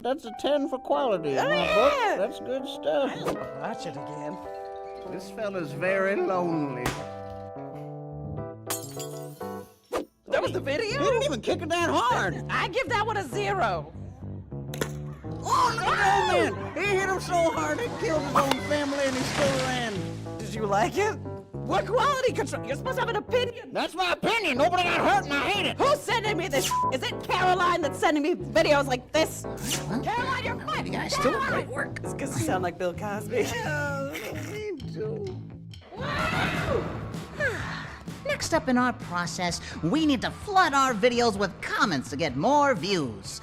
That's a 10 for quality in my book. That's good stuff. I'll watch it again. This fella's very lonely. That was the video? He didn't even kick it that hard. I give that one a 0. Oh, look at that man. He hit him so hard it killed his own family and he still ran. Did you like it? What quality control? You're supposed to have an opinion. That's my opinion. Nobody got hurt and I hate it. Who's sending me this? Is it Caroline that's sending me videos like this? Well, Caroline, you're fine. you guys still do great work. It's because you sound like Bill Cosby. Me too. Next up in our process, we need to flood our videos with comments to get more views.